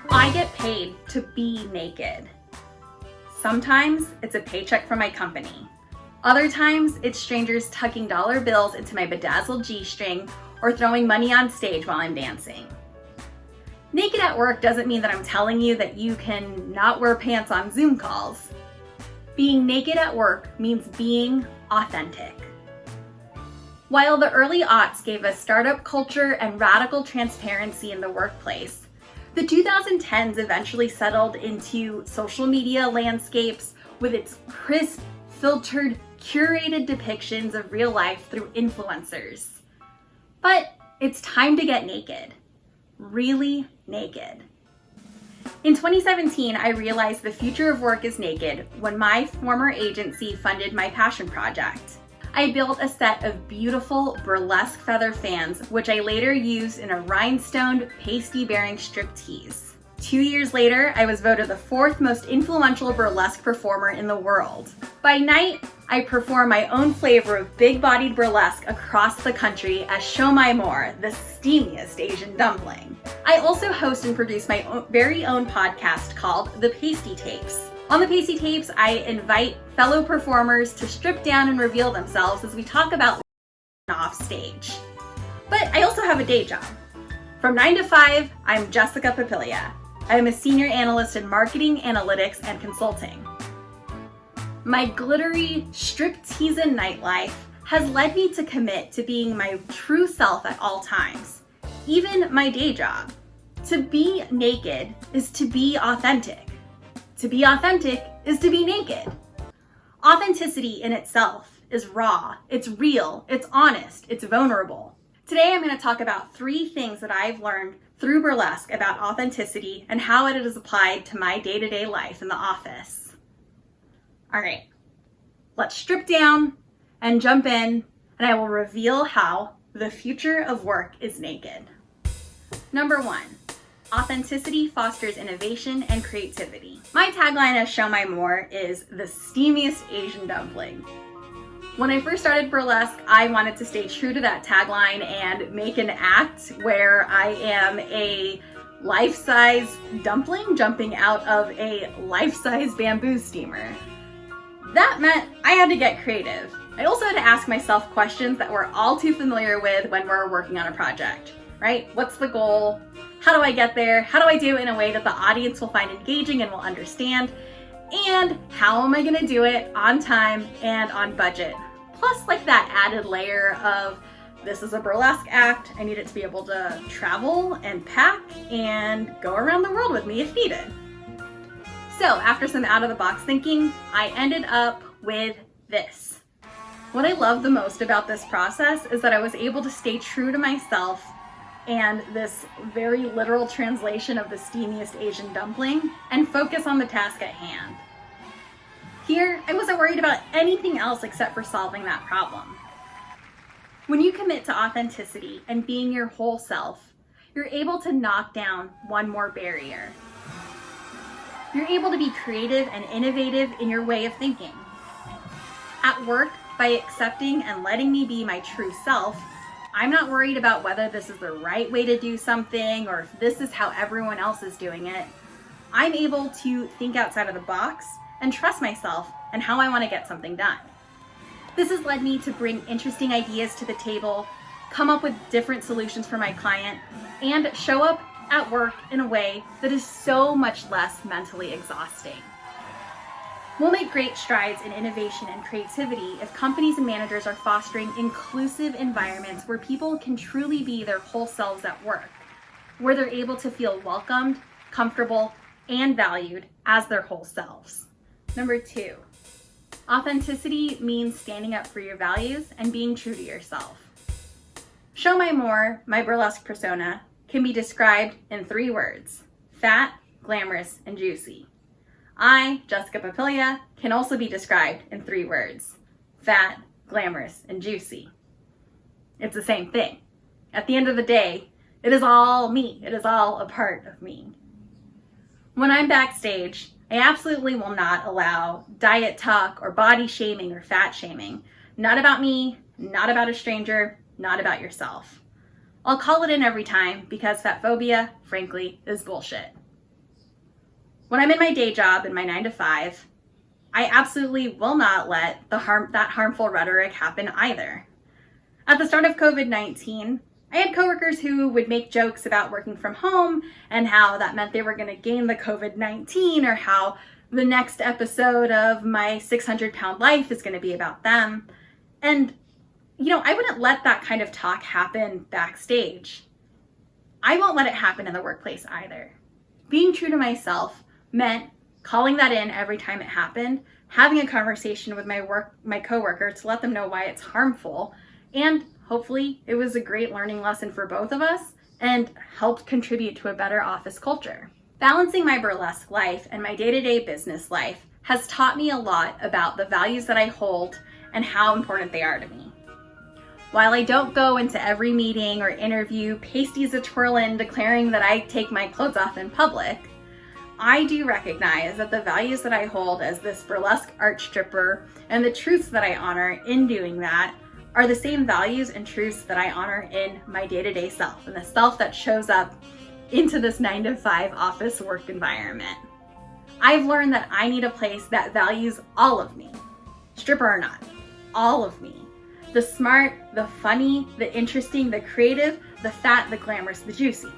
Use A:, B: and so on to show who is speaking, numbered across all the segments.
A: I get paid to be naked. Sometimes it's a paycheck from my company. Other times it's strangers tucking dollar bills into my bedazzled G-string or throwing money on stage while I'm dancing. Naked at work doesn't mean that I'm telling you that you can not wear pants on Zoom calls. Being naked at work means being authentic. While the early aughts gave us startup culture and radical transparency in the workplace, the 2010s eventually settled into social media landscapes with its crisp, filtered, curated depictions of real life through influencers. But it's time to get naked. Really naked. In 2017, I realized the future of work is naked when my former agency funded my passion project. I built a set of beautiful burlesque feather fans, which I later used in a rhinestoned, pasty-bearing striptease. 2 years later, I was voted the 4th most influential burlesque performer in the world. By night, I perform my own flavor of big-bodied burlesque across the country as Show My More, the steamiest Asian dumpling. I also host and produce my very own podcast called The Pastie Tapes. On the Pastie Tapes, I invite fellow performers to strip down and reveal themselves as we talk about off stage. But I also have a day job. From 9 to 5, I'm Jessica Papilia. I'm a senior analyst in marketing, analytics, and consulting. My glittery striptease nightlife has led me to commit to being my true self at all times, even my day job. To be naked is to be authentic. To be authentic is to be naked. Authenticity in itself is raw, it's real, it's honest, it's vulnerable. Today I'm going to talk about 3 things that I've learned through burlesque about authenticity and how it is applied to my day-to-day life in the office. All right, let's strip down and jump in, and I will reveal how the future of work is naked. Number 1. Authenticity fosters innovation and creativity. My tagline as Show My More is the steamiest Asian dumpling. When I first started burlesque, I wanted to stay true to that tagline and make an act where I am a life-size dumpling jumping out of a life-size bamboo steamer. That meant I had to get creative. I also had to ask myself questions that we're all too familiar with when we're working on a project, right? What's the goal? How do I get there? How do I do it in a way that the audience will find engaging and will understand? And how am I gonna do it on time and on budget? Plus like that added layer of this is a burlesque act. I need it to be able to travel and pack and go around the world with me if needed. So after some out of the box thinking, I ended up with this. What I love the most about this process is that I was able to stay true to myself and this very literal translation of the steamiest Asian dumpling and focus on the task at hand. Here, I wasn't worried about anything else except for solving that problem. When you commit to authenticity and being your whole self, you're able to knock down one more barrier. You're able to be creative and innovative in your way of thinking. At work, by accepting and letting me be my true self, I'm not worried about whether this is the right way to do something or if this is how everyone else is doing it. I'm able to think outside of the box and trust myself and how I want to get something done. This has led me to bring interesting ideas to the table, come up with different solutions for my client, and show up at work in a way that is so much less mentally exhausting. We'll make great strides in innovation and creativity if companies and managers are fostering inclusive environments where people can truly be their whole selves at work, where they're able to feel welcomed, comfortable, and valued as their whole selves. Number 2, Authenticity means standing up for your values and being true to yourself. Show My More, my burlesque persona, can be described in 3 words: fat, glamorous, and juicy. I, Jessica Papilia, can also be described in 3 words: fat, glamorous, and juicy. It's the same thing. At the end of the day, it is all me. It is all a part of me. When I'm backstage, I absolutely will not allow diet talk or body shaming or fat shaming. Not about me, not about a stranger, not about yourself. I'll call it in every time because fat phobia, frankly, is bullshit. When I'm in my day job in my 9 to 5, I absolutely will not let that harmful rhetoric happen either. At the start of COVID-19, I had coworkers who would make jokes about working from home and how that meant they were going to gain the COVID-19, or how the next episode of my 600-pound life is going to be about them. And, I wouldn't let that kind of talk happen backstage. I won't let it happen in the workplace either. Being true to myself meant calling that in every time it happened, having a conversation with my coworker to let them know why it's harmful, and hopefully it was a great learning lesson for both of us and helped contribute to a better office culture. Balancing my burlesque life and my day-to-day business life has taught me a lot about the values that I hold and how important they are to me. While I don't go into every meeting or interview pasties a-twirlin' declaring that I take my clothes off in public, I do recognize that the values that I hold as this burlesque art stripper and the truths that I honor in doing that are the same values and truths that I honor in my day-to-day self, and the self that shows up into this 9 to 5 office work environment. I've learned that I need a place that values all of me, stripper or not, all of me. The smart, the funny, the interesting, the creative, the fat, the glamorous, the juicy.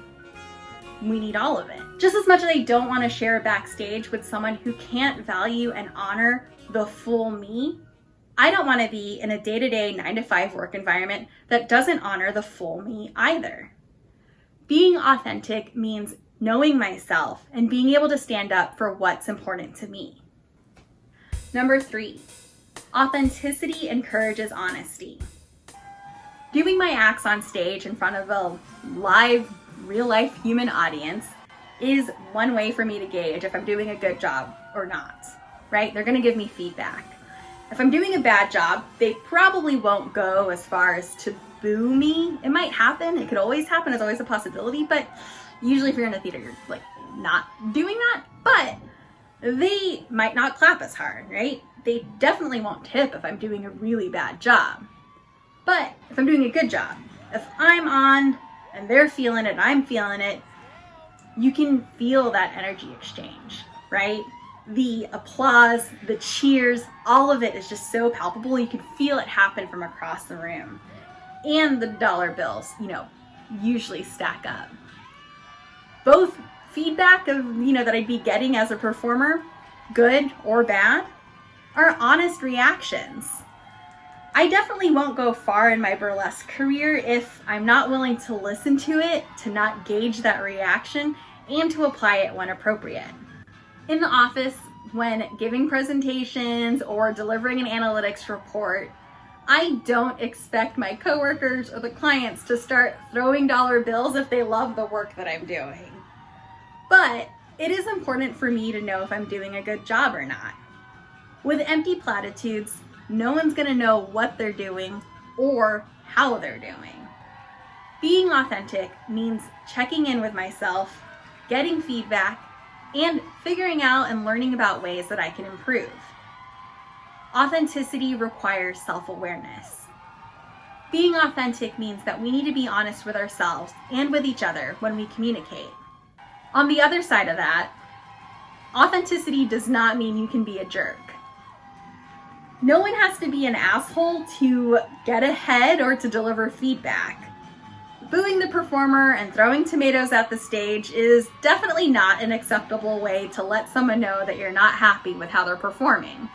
A: We need all of it. Just as much as I don't want to share backstage with someone who can't value and honor the full me, I don't want to be in a day-to-day 9 to 5 work environment that doesn't honor the full me either. Being authentic means knowing myself and being able to stand up for what's important to me. Number 3, authenticity encourages honesty. Doing my acts on stage in front of a live, real-life human audience is one way for me to gauge if I'm doing a good job or not, right? They're gonna give me feedback. If I'm doing a bad job, they probably won't go as far as to boo me. It might happen, it could always happen, it's always a possibility, but usually if you're in a theater, you're not doing that, but they might not clap as hard, right? They definitely won't tip if I'm doing a really bad job. But if I'm doing a good job, if I'm on and they're feeling it and I'm feeling it, you can feel that energy exchange, right? The applause, the cheers, all of it is just so palpable. You can feel it happen from across the room. And the dollar bills, usually stack up. Both feedback of, that I'd be getting as a performer, good or bad, are honest reactions. I definitely won't go far in my burlesque career if I'm not willing to listen to it, to not gauge that reaction, and to apply it when appropriate. In the office, when giving presentations or delivering an analytics report, I don't expect my coworkers or the clients to start throwing dollar bills if they love the work that I'm doing. But it is important for me to know if I'm doing a good job or not. With empty platitudes, no one's gonna know what they're doing or how they're doing. Being authentic means checking in with myself, getting feedback, and figuring out and learning about ways that I can improve. Authenticity requires self-awareness. Being authentic means that we need to be honest with ourselves and with each other when we communicate. On the other side of that, authenticity does not mean you can be a jerk. No one has to be an asshole to get ahead or to deliver feedback. Booing the performer and throwing tomatoes at the stage is definitely not an acceptable way to let someone know that you're not happy with how they're performing.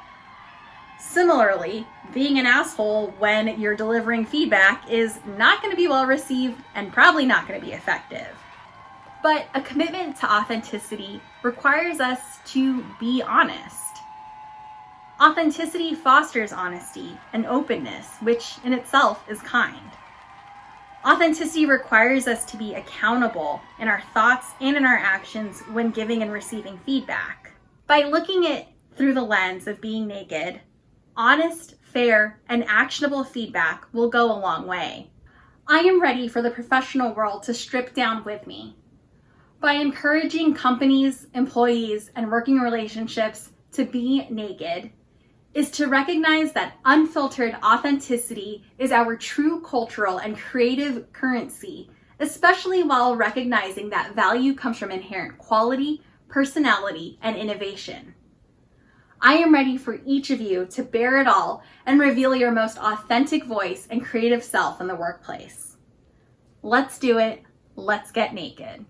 A: Similarly, being an asshole when you're delivering feedback is not going to be well received and probably not going to be effective. But a commitment to authenticity requires us to be honest. Authenticity fosters honesty and openness, which in itself is kind. Authenticity requires us to be accountable in our thoughts and in our actions when giving and receiving feedback. By looking at through the lens of being naked, honest, fair, and actionable feedback will go a long way. I am ready for the professional world to strip down with me. By encouraging companies, employees, and working relationships to be naked is to recognize that unfiltered authenticity is our true cultural and creative currency, especially while recognizing that value comes from inherent quality, personality, and innovation. I am ready for each of you to bear it all and reveal your most authentic voice and creative self in the workplace. Let's do it. Let's get naked.